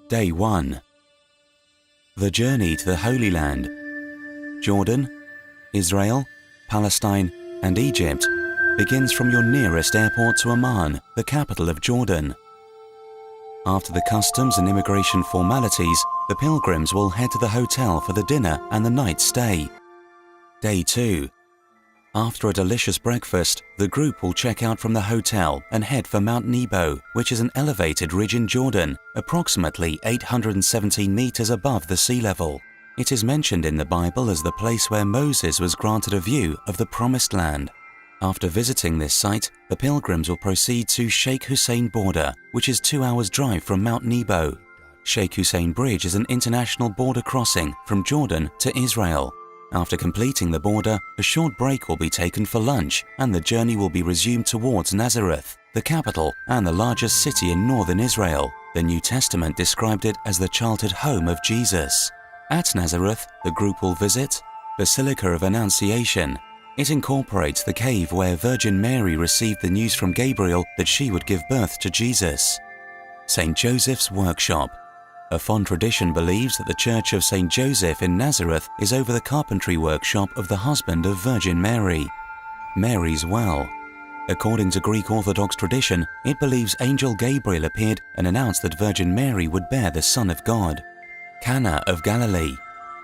Day 1. The journey to the Holy Land. Jordan, Israel, Palestine, and Egypt begins from your nearest airport to Amman, the capital of Jordan. After the customs and immigration formalities, the pilgrims will head to the hotel for the dinner and the night stay. Day 2. After a delicious breakfast, the group will check out from the hotel and head for Mount Nebo, which is an elevated ridge in Jordan, approximately 817 meters above the sea level. It is mentioned in the Bible as the place where Moses was granted a view of the Promised Land. After visiting this site, the pilgrims will proceed to Sheikh Hussein border, which is 2 hours' drive from Mount Nebo. Sheikh Hussein Bridge is an international border crossing from Jordan to Israel. After completing the border, a short break will be taken for lunch and the journey will be resumed towards Nazareth, the capital and the largest city in northern Israel. The New Testament described it as the childhood home of Jesus. At Nazareth, the group will visit Basilica of Annunciation. It incorporates the cave where Virgin Mary received the news from Gabriel that she would give birth to Jesus. St. Joseph's Workshop. A fond tradition believes that the Church of St. Joseph in Nazareth is over the carpentry workshop of the husband of Virgin Mary, Mary's Well. According to Greek Orthodox tradition, it believes Angel Gabriel appeared and announced that Virgin Mary would bear the Son of God. Cana of Galilee.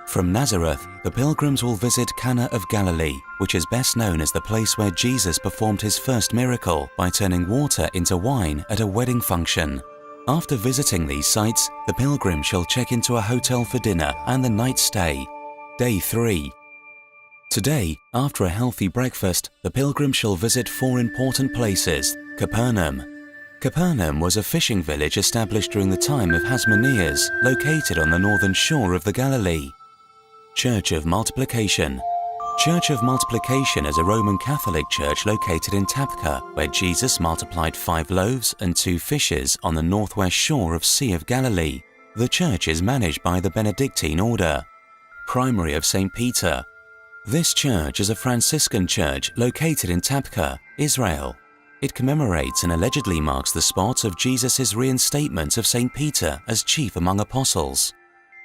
From Nazareth, the pilgrims will visit Cana of Galilee, which is best known as the place where Jesus performed his first miracle by turning water into wine at a wedding function. After visiting these sites, the pilgrim shall check into a hotel for dinner and the night stay. Day 3. Today, after a healthy breakfast, the pilgrim shall visit 4 important places. Capernaum. Capernaum was a fishing village established during the time of Hasmoneas, located on the northern shore of the Galilee. Church of Multiplication. Church of Multiplication is a Roman Catholic church located in Tabqa, where Jesus multiplied 5 loaves and 2 fishes on the northwest shore of Sea of Galilee. The church is managed by the Benedictine order. Primary of St. Peter. This church is a Franciscan church located in Tabqa, Israel. It commemorates and allegedly marks the spot of Jesus' reinstatement of St. Peter as chief among apostles.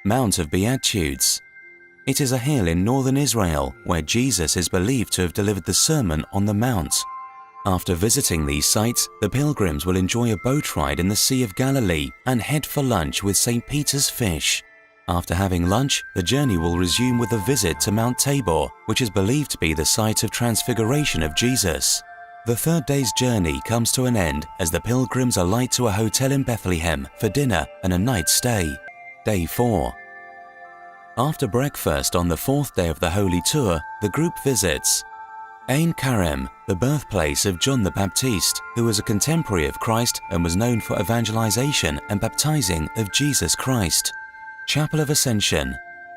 Mount of Beatitudes. It is a hill in northern Israel where Jesus is believed to have delivered the Sermon on the Mount. After visiting these sites, the pilgrims will enjoy a boat ride in the Sea of Galilee and head for lunch with St. Peter's fish. After having lunch, the journey will resume with a visit to Mount Tabor, which is believed to be the site of transfiguration of Jesus. The 3rd day's journey comes to an end as the pilgrims alight to a hotel in Bethlehem for dinner and a night stay. Day 4. After breakfast on the 4th day of the Holy Tour, the group visits Ein Karem, the birthplace of John the Baptist, who was a contemporary of Christ and was known for evangelization and baptizing of Jesus Christ. Chapel of Ascension.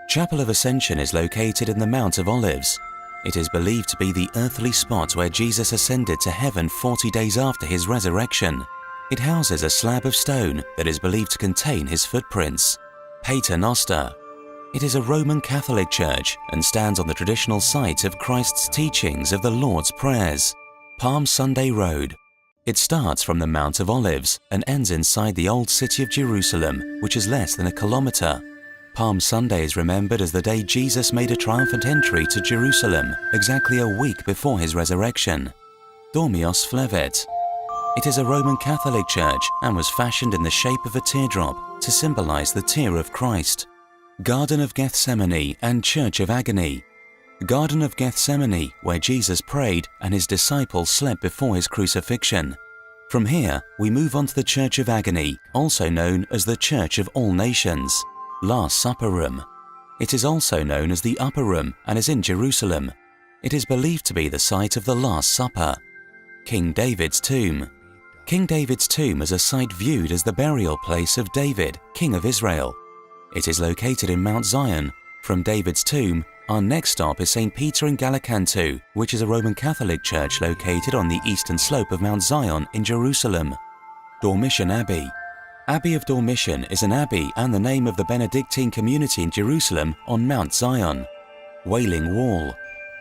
Chapel of Ascension is located in the Mount of Olives. It is believed to be the earthly spot where Jesus ascended to heaven 40 days after his resurrection. It houses a slab of stone that is believed to contain his footprints. Pater Noster. It is a Roman Catholic church and stands on the traditional site of Christ's teachings of the Lord's Prayers. Palm Sunday Road. It starts from the Mount of Olives and ends inside the old city of Jerusalem, which is less than a kilometer. Palm Sunday is remembered as the day Jesus made a triumphant entry to Jerusalem, exactly a week before his resurrection. Dormios Flevet. It is a Roman Catholic church and was fashioned in the shape of a teardrop to symbolize the tear of Christ. Garden of Gethsemane and Church of Agony. Garden of Gethsemane, where Jesus prayed and his disciples slept before his crucifixion. From here, we move on to the Church of Agony, also known as the Church of All Nations. Last Supper Room. It is also known as the Upper Room and is in Jerusalem. It is believed to be the site of the Last Supper. King David's Tomb. King David's tomb is a site viewed as the burial place of David, King of Israel. It is located in Mount Zion. From David's tomb, our next stop is St. Peter in Gallicantu, which is a Roman Catholic church located on the eastern slope of Mount Zion in Jerusalem. Dormition Abbey. Abbey of Dormition is an abbey and the name of the Benedictine community in Jerusalem on Mount Zion. Wailing Wall.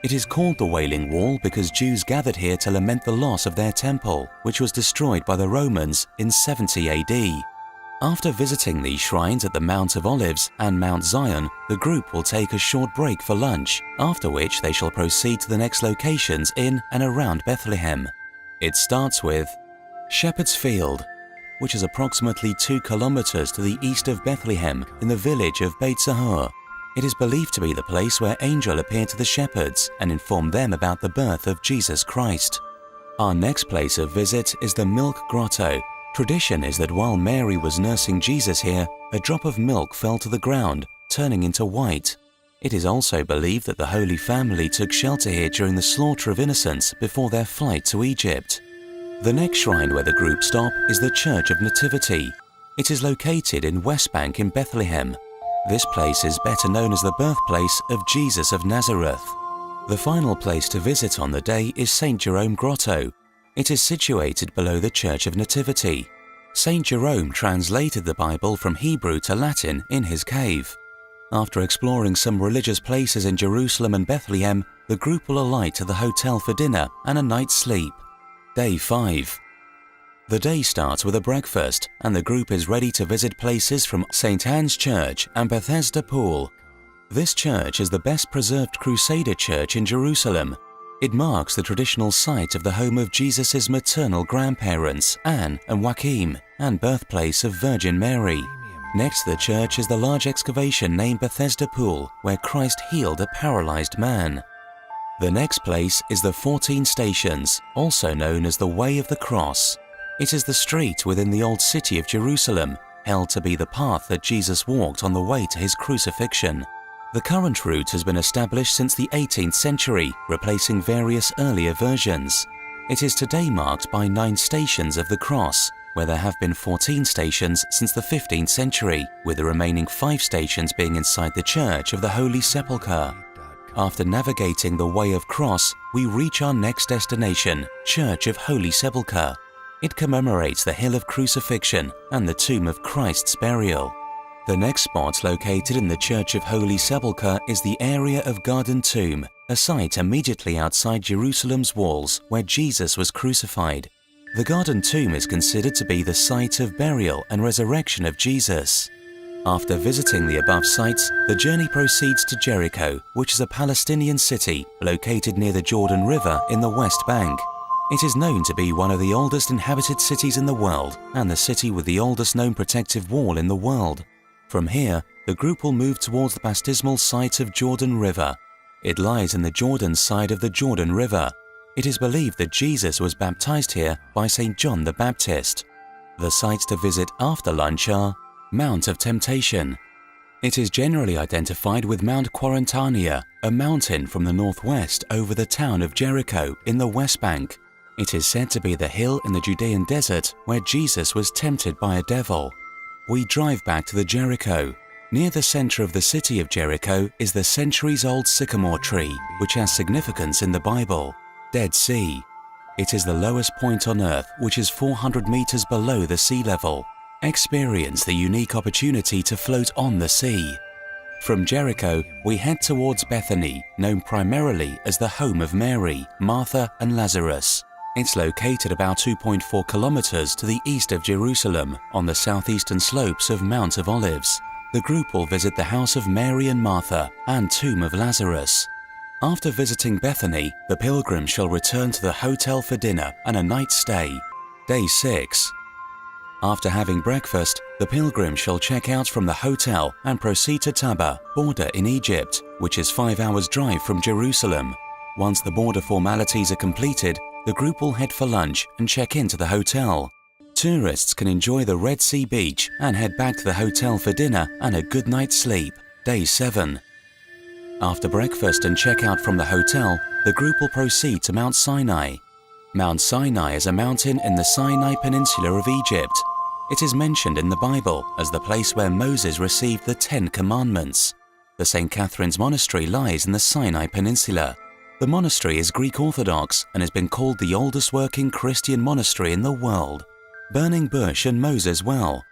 It is called the Wailing Wall because Jews gathered here to lament the loss of their temple, which was destroyed by the Romans in 70 AD. After visiting these shrines at the Mount of Olives and Mount Zion, the group will take a short break for lunch, after which they shall proceed to the next locations in and around Bethlehem. It starts with Shepherd's Field, which is approximately 2 kilometers to the east of Bethlehem in the village of Beit Zahor. It is believed to be the place where angel appeared to the shepherds and informed them about the birth of Jesus Christ. Our next place of visit is the Milk Grotto. Tradition is that while Mary was nursing Jesus here, a drop of milk fell to the ground, turning into white. It is also believed that the Holy Family took shelter here during the slaughter of innocents before their flight to Egypt. The next shrine where the group stop is the Church of Nativity. It is located in West Bank in Bethlehem. This place is better known as the birthplace of Jesus of Nazareth. The final place to visit on the day is St. Jerome Grotto. It is situated below the Church of Nativity. St. Jerome translated the Bible from Hebrew to Latin in his cave. After exploring some religious places in Jerusalem and Bethlehem, the group will alight to the hotel for dinner and a night's sleep. Day 5. The day starts with a breakfast, and the group is ready to visit places from St. Anne's Church and Bethesda Pool. This church is the best preserved Crusader church in Jerusalem. It marks the traditional site of the home of Jesus' maternal grandparents, Anne and Joachim, and birthplace of Virgin Mary. Next to the church is the large excavation named Bethesda Pool, where Christ healed a paralyzed man. The next place is the 14 Stations, also known as the Way of the Cross. It is the street within the old city of Jerusalem, held to be the path that Jesus walked on the way to his crucifixion. The current route has been established since the 18th century, replacing various earlier versions. It is today marked by 9 stations of the cross, where there have been 14 stations since the 15th century, with the remaining 5 stations being inside the Church of the Holy Sepulchre. After navigating the Way of Cross, we reach our next destination, Church of Holy Sepulchre. It commemorates the Hill of Crucifixion and the tomb of Christ's burial. The next spot located in the Church of Holy Sepulchre is the area of Garden Tomb, a site immediately outside Jerusalem's walls where Jesus was crucified. The Garden Tomb is considered to be the site of burial and resurrection of Jesus. After visiting the above sites, the journey proceeds to Jericho, which is a Palestinian city located near the Jordan River in the West Bank. It is known to be one of the oldest inhabited cities in the world and the city with the oldest known protective wall in the world. From here, the group will move towards the baptismal site of Jordan River. It lies in the Jordan side of the Jordan River. It is believed that Jesus was baptized here by St. John the Baptist. The sites to visit after lunch are Mount of Temptation. It is generally identified with Mount Quarantania, a mountain from the northwest over the town of Jericho in the West Bank. It is said to be the hill in the Judean desert where Jesus was tempted by a devil. We drive back to the Jericho. Near the center of the city of Jericho is the centuries-old sycamore tree, which has significance in the Bible, Dead Sea. It is the lowest point on earth, which is 400 meters below the sea level. Experience the unique opportunity to float on the sea. From Jericho, we head towards Bethany, known primarily as the home of Mary, Martha, and Lazarus. It's located about 2.4 kilometers to the east of Jerusalem, on the southeastern slopes of Mount of Olives. The group will visit the house of Mary and Martha and tomb of Lazarus. After visiting Bethany, the pilgrims shall return to the hotel for dinner and a night's stay. Day 6. After having breakfast, the pilgrims shall check out from the hotel and proceed to Taba, border in Egypt, which is 5 hours' drive from Jerusalem. Once the border formalities are completed, the group will head for lunch and check into the hotel. Tourists can enjoy the Red Sea beach and head back to the hotel for dinner and a good night's sleep. Day 7. After breakfast and check out from the hotel, the group will proceed to Mount Sinai. Mount Sinai is a mountain in the Sinai Peninsula of Egypt. It is mentioned in the Bible as the place where Moses received the 10 Commandments. The St. Catherine's Monastery lies in the Sinai Peninsula. The monastery is Greek Orthodox and has been called the oldest working Christian monastery in the world. Burning Bush and Moses Well.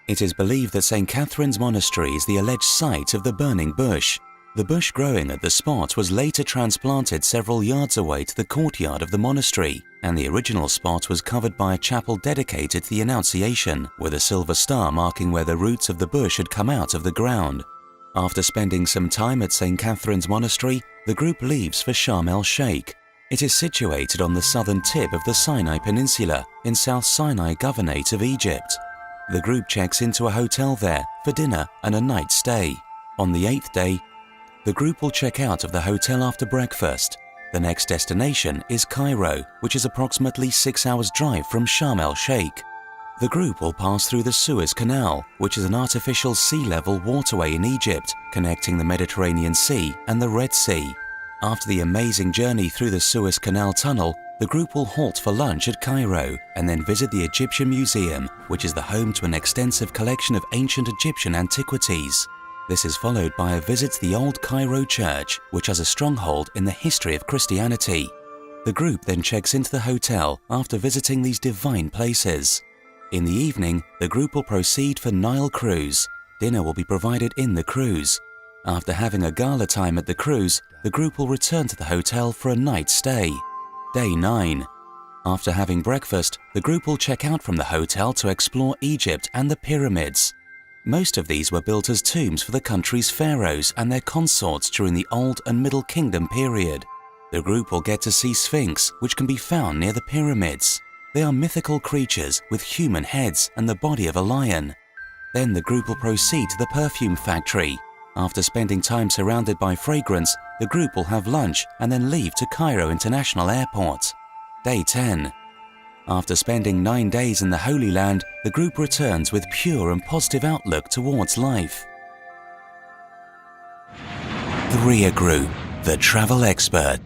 It is believed that St. Catherine's Monastery is the alleged site of the burning bush. The bush growing at the spot was later transplanted several yards away to the courtyard of the monastery, and the original spot was covered by a chapel dedicated to the Annunciation, with a silver star marking where the roots of the bush had come out of the ground. After spending some time at St. Catherine's Monastery, the group leaves for Sharm el-Sheikh. It is situated on the southern tip of the Sinai Peninsula in South Sinai Governorate of Egypt. The group checks into a hotel there for dinner and a night stay. On the 8th day, the group will check out of the hotel after breakfast. The next destination is Cairo, which is approximately 6 hours' drive from Sharm el-Sheikh. The group will pass through the Suez Canal, which is an artificial sea-level waterway in Egypt, connecting the Mediterranean Sea and the Red Sea. After the amazing journey through the Suez Canal tunnel, the group will halt for lunch at Cairo and then visit the Egyptian Museum, which is the home to an extensive collection of ancient Egyptian antiquities. This is followed by a visit to the Old Cairo Church, which has a stronghold in the history of Christianity. The group then checks into the hotel after visiting these divine places. In the evening, the group will proceed for Nile Cruise. Dinner will be provided in the cruise. After having a gala time at the cruise, the group will return to the hotel for a night stay. Day 9. After having breakfast, the group will check out from the hotel to explore Egypt and the pyramids. Most of these were built as tombs for the country's pharaohs and their consorts during the Old and Middle Kingdom period. The group will get to see Sphinx, which can be found near the pyramids. They are mythical creatures with human heads and the body of a lion. Then the group will proceed to the perfume factory. After spending time surrounded by fragrance, the group will have lunch and then leave to Cairo International Airport. Day 10. After spending 9 days in the Holy Land, the group returns with pure and positive outlook towards life. The Ria Group, the travel expert.